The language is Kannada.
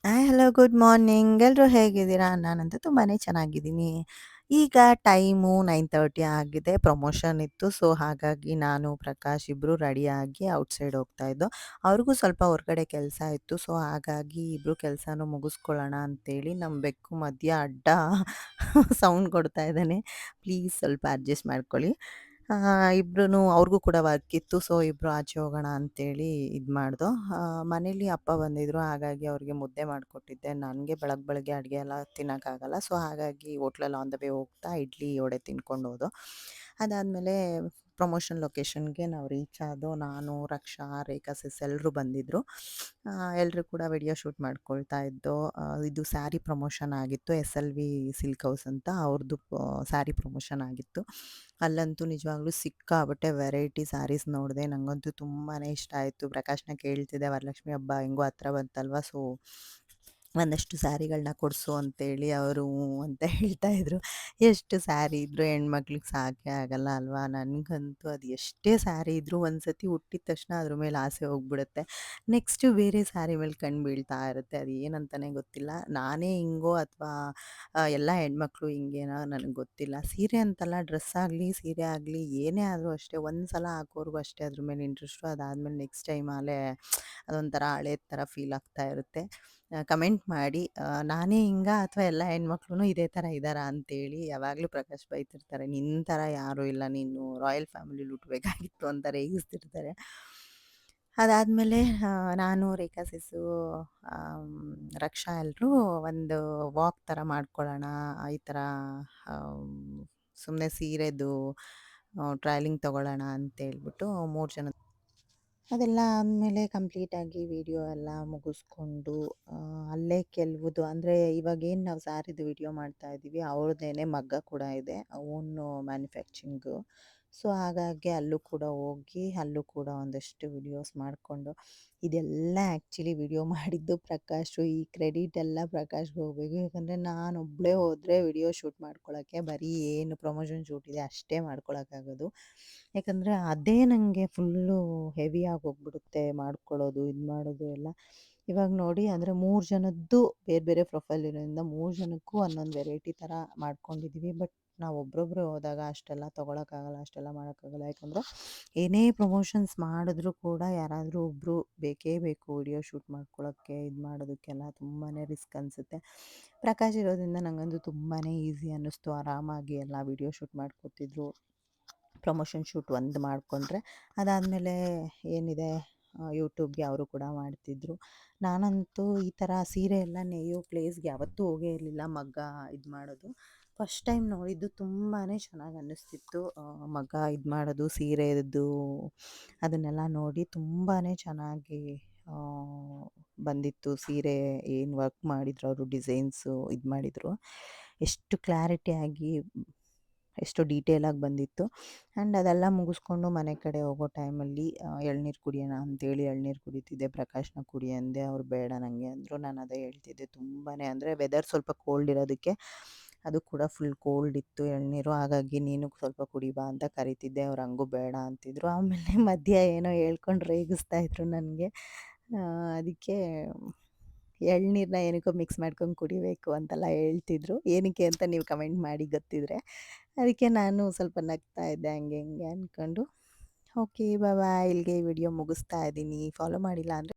Hi, hello, good morning. ಎಲ್ರೂ ಹೇಗಿದ್ದೀರಾ? ನಾನಂತೂ ತುಂಬಾನೇ ಚೆನ್ನಾಗಿದ್ದೀನಿ. ಈಗ ಟೈಮು 9:30 ಆಗಿದೆ. ಪ್ರಮೋಷನ್ ಇತ್ತು. ಸೊ, ಹಾಗಾಗಿ ನಾನು, ಪ್ರಕಾಶ್ ಇಬ್ರು ರೆಡಿಯಾಗಿ ಔಟ್‌ಸೈಡ್ ಹೋಗ್ತಾ ಇದ್ದೋ. ಅವ್ರಿಗೂ ಸ್ವಲ್ಪ ಹೊರಗಡೆ ಕೆಲಸ ಇತ್ತು. ಸೊ, ಹಾಗಾಗಿ ಇಬ್ರು ಕೆಲಸನೂ ಮುಗಿಸ್ಕೊಳ್ಳೋಣ ಅಂತೇಳಿ ನಮ್ಮ ಬೆಕ್ಕು ಮಧ್ಯ ಅಡ್ಡ ಸೌಂಡ್ ಕೊಡ್ತಾ ಇದ್ದಾನೆ. ಪ್ಲೀಸ್ ಸ್ವಲ್ಪ ಅಡ್ಜಸ್ಟ್ ಮಾಡ್ಕೊಳ್ಳಿ. ಇಬ್ರೂ ಅವ್ರಿಗೂ ಕೂಡ ವರ್ಕ್ ಇತ್ತು. ಸೊ, ಇಬ್ರು ಆಚೆ ಹೋಗೋಣ ಅಂತೇಳಿ ಇದು ಮಾಡ್ದೋ. ಮನೇಲಿ ಅಪ್ಪ ಬಂದಿದ್ರು. ಹಾಗಾಗಿ ಅವ್ರಿಗೆ ಮುದ್ದೆ ಮಾಡಿಕೊಟ್ಟಿದ್ದೆ. ನನಗೆ ಬೆಳಗ್ಗೆ ಅಡುಗೆ ಎಲ್ಲ ತಿನ್ನೋಕ್ಕಾಗಲ್ಲ. ಸೊ, ಹಾಗಾಗಿ ಹೋಟ್ಲಲ್ಲಿ ಆನ್ ದ ವೇ ಹೋಗ್ತಾ ಇಡ್ಲಿ, ವಡೆ ತಿನ್ಕೊಂಡು ಹೋದೋ. ಅದಾದಮೇಲೆ ಪ್ರಮೋಷನ್ ಲೊಕೇಶನ್‌ಗೆ ನಾವು ರೀಚ್ ಆದೋ. ನಾನು, ರಕ್ಷಾ, ರೇಖಾ ಸಿಸ್ ಎಲ್ಲರೂ ಬಂದಿದ್ದರು. ಎಲ್ಲರೂ ಕೂಡ ವಿಡಿಯೋ ಶೂಟ್ ಮಾಡ್ಕೊಳ್ತಾ ಇದ್ದೋ. ಇದು ಸ್ಯಾರಿ ಪ್ರಮೋಷನ್ ಆಗಿತ್ತು. SLV ಸಿಲ್ಕ್ ಹೌಸ್ ಅಂತ ಅವ್ರದ್ದು ಸ್ಯಾರಿ ಪ್ರಮೋಷನ್ ಆಗಿತ್ತು. ಅಲ್ಲಂತೂ ನಿಜವಾಗ್ಲೂ ಸಿಕ್ಕಾಪಟ್ಟೆ ವೆರೈಟಿ ಸ್ಯಾರೀಸ್ ನೋಡಿದೆ. ನನಗಂತೂ ತುಂಬಾ ಇಷ್ಟ ಆಯಿತು. ಪ್ರಕಾಶ್‌ನ ಕೇಳ್ತಿದ್ದೆ, ವರಲಕ್ಷ್ಮಿ ಹಬ್ಬ ಹೆಂಗೋ ಹತ್ರ ಬಂತಲ್ವ, ಸೊ ಒಂದಷ್ಟು ಸ್ಯಾರಿಗಳನ್ನ ಕೊಡಿಸು ಅಂತೇಳಿ ಅವರು ಹ್ಞೂ ಅಂತ ಹೇಳ್ತಾ ಇದ್ರು. ಎಷ್ಟು ಸ್ಯಾರಿ ಇದ್ದರೂ ಹೆಣ್ಮಕ್ಳಿಗೆ ಸಾಕೇ ಆಗಲ್ಲ ಅಲ್ವಾ? ನನಗಂತೂ ಅದು ಎಷ್ಟೇ ಸ್ಯಾರಿ ಇದ್ದರೂ ಒಂದು ಸತಿ ಉಟ್ಟಿದ ತಕ್ಷಣ ಅದ್ರ ಮೇಲೆ ಆಸೆ ಹೋಗ್ಬಿಡುತ್ತೆ. ನೆಕ್ಸ್ಟು ಬೇರೆ ಸ್ಯಾರಿ ಮೇಲೆ ಕಣ್ಣು ಬೀಳ್ತಾ ಇರುತ್ತೆ. ಅದು ಏನಂತಲೇ ಗೊತ್ತಿಲ್ಲ. ನಾನೇ ಹಿಂಗೋ ಅಥವಾ ಎಲ್ಲ ಹೆಣ್ಮಕ್ಳು ಹಿಂಗೇನೋ ನನಗೆ ಗೊತ್ತಿಲ್ಲ. ಸೀರೆ ಅಂತಲ್ಲ, ಡ್ರೆಸ್ ಆಗಲಿ, ಸೀರೆ ಆಗಲಿ, ಏನೇ ಆದರೂ ಅಷ್ಟೇ, ಒಂದು ಸಲ ಹಾಕೋರ್ಗೂ ಅಷ್ಟೇ ಅದ್ರ ಮೇಲೆ ಇಂಟ್ರೆಸ್ಟು. ಅದಾದಮೇಲೆ ನೆಕ್ಸ್ಟ್ ಟೈಮ್ ಆಲೇ ಅದೊಂಥರ ಹಳೇದು ಥರ ಫೀಲ್ ಆಗ್ತಾ ಇರುತ್ತೆ. ಕಮೆಂಟ್ ಮಾಡಿ, ನಾನೇ ಹಿಂಗಾ ಅಥವಾ ಎಲ್ಲ ಹೆಣ್ಮಕ್ಳು ಇದೇ ಥರ ಇದ್ದಾರಾ ಅಂತೇಳಿ. ಯಾವಾಗಲೂ ಪ್ರಕಾಶ್ ಬೈತಿರ್ತಾರೆ, ನಿನ್ನ ಥರ ಯಾರೂ ಇಲ್ಲ, ನೀನು ರಾಯಲ್ ಫ್ಯಾಮಿಲಿಲಿ ಹುಟ್ಟಬೇಕಾಗಿತ್ತು ಅಂತ ರೇಗಿಸ್ತಿರ್ತಾರೆ. ಅದಾದಮೇಲೆ ನಾನು, ರೇಖಾ ಸಿಸ್ಸು, ಆಮ್, ರಕ್ಷಾ ಎಲ್ಲರೂ ಒಂದು ವಾಕ್ ಥರ ಮಾಡ್ಕೊಳ್ಳೋಣ, ಈ ಥರ ಸುಮ್ಮನೆ ಸೀರೆದು ಟ್ರಯಲಿಂಗ್ ತೊಗೊಳ್ಳೋಣ ಅಂತೇಳ್ಬಿಟ್ಟು 3 ಜನ. ಅದೆಲ್ಲ ಆದಮೇಲೆ ಕಂಪ್ಲೀಟಾಗಿ ವಿಡಿಯೋ ಎಲ್ಲ ಮುಗಿಸ್ಕೊಂಡು ಅಲ್ಲೇ ಕೆಲವುದು ಅಂದರೆ ಇವಾಗೇನು ನಾವು ಸ್ಯಾರಿದು ವಿಡಿಯೋ ಮಾಡ್ತಾ ಇದ್ದೀವಿ, ಅವ್ರದ್ದೇನೆ ಮಗ್ಗ ಕೂಡ ಇದೆ, ಓನು ಮ್ಯಾನುಫ್ಯಾಕ್ಚರಿಂಗು. ಸೊ, ಹಾಗಾಗಿ ಅಲ್ಲೂ ಕೂಡ ಹೋಗಿ ಅಲ್ಲೂ ಕೂಡ ಒಂದಷ್ಟು ವಿಡಿಯೋಸ್ ಮಾಡಿಕೊಂಡು, ಇದೆಲ್ಲ ಆ್ಯಕ್ಚುಲಿ ವಿಡಿಯೋ ಮಾಡಿದ್ದು ಪ್ರಕಾಶು. ಈ ಕ್ರೆಡಿಟ್ ಎಲ್ಲ ಪ್ರಕಾಶ್‌ಗೆ ಹೋಗಬೇಕು. ಯಾಕಂದರೆ ನಾನೊಬ್ಬಳೇ ಹೋದರೆ ವಿಡಿಯೋ ಶೂಟ್ ಮಾಡ್ಕೊಳ್ಳೋಕ್ಕೆ ಬರೀ ಏನು ಪ್ರಮೋಷನ್ ಶೂಟ್ ಇದೆ ಅಷ್ಟೇ ಮಾಡ್ಕೊಳಕ್ಕಾಗೋದು. ಯಾಕಂದರೆ ಅದೇ ನನಗೆ ಫುಲ್ಲು ಹೆವಿಯಾಗಿ ಹೋಗ್ಬಿಡುತ್ತೆ ಮಾಡ್ಕೊಳ್ಳೋದು, ಇದು ಮಾಡೋದು ಎಲ್ಲ. ಇವಾಗ ನೋಡಿ ಅಂದರೆ 3 ಜನದ್ದು ಬೇರೆ ಬೇರೆ ಪ್ರೊಫೈಲ್ ಇರೋದ್ರಿಂದ 3 ಜನಕ್ಕೂ ಒಂದೊಂದು ವೆರೈಟಿ ಥರ ಮಾಡ್ಕೊಂಡಿದ್ದೀವಿ. ಬಟ್ ನಾವು ಒಬ್ಬೊಬ್ಬರೇ ಹೋದಾಗ ಅಷ್ಟೆಲ್ಲ ತೊಗೊಳಕ್ಕಾಗಲ್ಲ, ಅಷ್ಟೆಲ್ಲ ಮಾಡೋಕ್ಕಾಗಲ್ಲ. ಯಾಕಂದರೆ ಏನೇ ಪ್ರಮೋಷನ್ಸ್ ಮಾಡಿದ್ರೂ ಕೂಡ ಯಾರಾದರೂ ಒಬ್ಬರು ಬೇಕೇ ಬೇಕು ವಿಡಿಯೋ ಶೂಟ್ ಮಾಡ್ಕೊಳ್ಳೋಕ್ಕೆ, ಇದು ಮಾಡೋದಕ್ಕೆಲ್ಲ ತುಂಬಾ ರಿಸ್ಕ್ ಅನಿಸುತ್ತೆ. ಪ್ರಕಾಶ್ ಇರೋದ್ರಿಂದ ನನಗಂತೂ ತುಂಬಾ ಈಸಿ ಅನ್ನಿಸ್ತು. ಆರಾಮಾಗಿ ಎಲ್ಲ ವಿಡಿಯೋ ಶೂಟ್ ಮಾಡ್ಕೊತಿದ್ರು. ಪ್ರಮೋಷನ್ ಶೂಟ್ ಒಂದು ಮಾಡಿಕೊಂಡ್ರೆ ಅದಾದಮೇಲೆ ಏನಿದೆ ಯೂಟ್ಯೂಬ್ಗೆ ಅವರು ಕೂಡ ಮಾಡ್ತಿದ್ದರು. ನಾನಂತೂ ಈ ಥರ ಸೀರೆ ಎಲ್ಲ ನೇಯೋ ಪ್ಲೇಸ್ಗೆ ಯಾವತ್ತೂ ಹೋಗೇ ಇರಲಿಲ್ಲ. ಮಗ್ಗ ಇದು ಮಾಡೋದು ಫಸ್ಟ್ ಟೈಮ್ ನೋಡಿದ್ದು. ತುಂಬಾ ಚೆನ್ನಾಗಿ ಅನ್ನಿಸ್ತಿತ್ತು. ಮಗ್ಗ ಇದು ಮಾಡೋದು, ಸೀರೆದು ಅದನ್ನೆಲ್ಲ ನೋಡಿ ತುಂಬಾ ಚೆನ್ನಾಗಿ ಆ, ಬಂದಿತ್ತು. ಸೀರೆ ಏನು ವರ್ಕ್ ಮಾಡಿದ್ರು ಅವರು, ಡಿಸೈನ್ಸು ಇದು ಮಾಡಿದರು, ಎಷ್ಟು ಕ್ಲಾರಿಟಿಯಾಗಿ, ಎಷ್ಟು ಡೀಟೇಲಾಗಿ ಬಂದಿತ್ತು. ಆ್ಯಂಡ್ ಅದೆಲ್ಲ ಮುಗಿಸ್ಕೊಂಡು ಮನೆ ಕಡೆ ಹೋಗೋ ಟೈಮಲ್ಲಿ ಎಳ್ನೀರು ಕುಡಿಯೋಣ ಅಂತೇಳಿ ಎಳ್ನೀರು ಕುಡಿತಿದ್ದೆ. ಪ್ರಕಾಶ್‌ನ ಕುಡಿ ಅಂದೆ, ಅವ್ರು ಬೇಡ ನನಗೆ ಅಂದರು. ನಾನು ಅದೇ ಹೇಳ್ತಿದ್ದೆ, ತುಂಬಾ ಅಂದರೆ ವೆದರ್ ಸ್ವಲ್ಪ ಕೋಲ್ಡ್ ಇರೋದಕ್ಕೆ ಅದು ಕೂಡ ಫುಲ್ ಕೋಲ್ಡ್ ಇತ್ತು ಎಳ್ನೀರು. ಹಾಗಾಗಿ ನೀನು ಸ್ವಲ್ಪ ಕುಡಿ ಬಾ ಅಂತ ಕರಿತಿದ್ದೆ. ಅವ್ರು ಹಂಗೂ ಬೇಡ ಅಂತಿದ್ರು. ಆಮೇಲೆ ಮಧ್ಯ ಏನೋ ಹೇಳ್ಕೊಂಡು ರೇಗಿಸ್ತಾ ಇದ್ರು ನನಗೆ. ಅದಕ್ಕೆ ಎಳ್ನೀರನ್ನ ಏನಕ್ಕೋ ಮಿಕ್ಸ್ ಮಾಡ್ಕೊಂಡು ಕುಡಿಬೇಕು ಅಂತೆಲ್ಲ ಹೇಳ್ತಿದ್ರು. ಏನಕ್ಕೆ ಅಂತ ನೀವು ಕಮೆಂಟ್ ಮಾಡಿ ಗೊತ್ತಿದ್ರೆ. ಅದಕ್ಕೆ ನಾನು ಸ್ವಲ್ಪ ನಗ್ತಾ ಇದ್ದೆ, ಹಂಗೆ ಹಿಂಗೆ ಅಂದ್ಕೊಂಡು. ಓಕೆ, ಬಾಯ್. ಇಲ್ಲಿಗೆ ಈ ವಿಡಿಯೋ ಮುಗಿಸ್ತಾ ಇದ್ದೀನಿ. ಫಾಲೋ ಮಾಡಿಲ್ಲ ಅಂದರೆ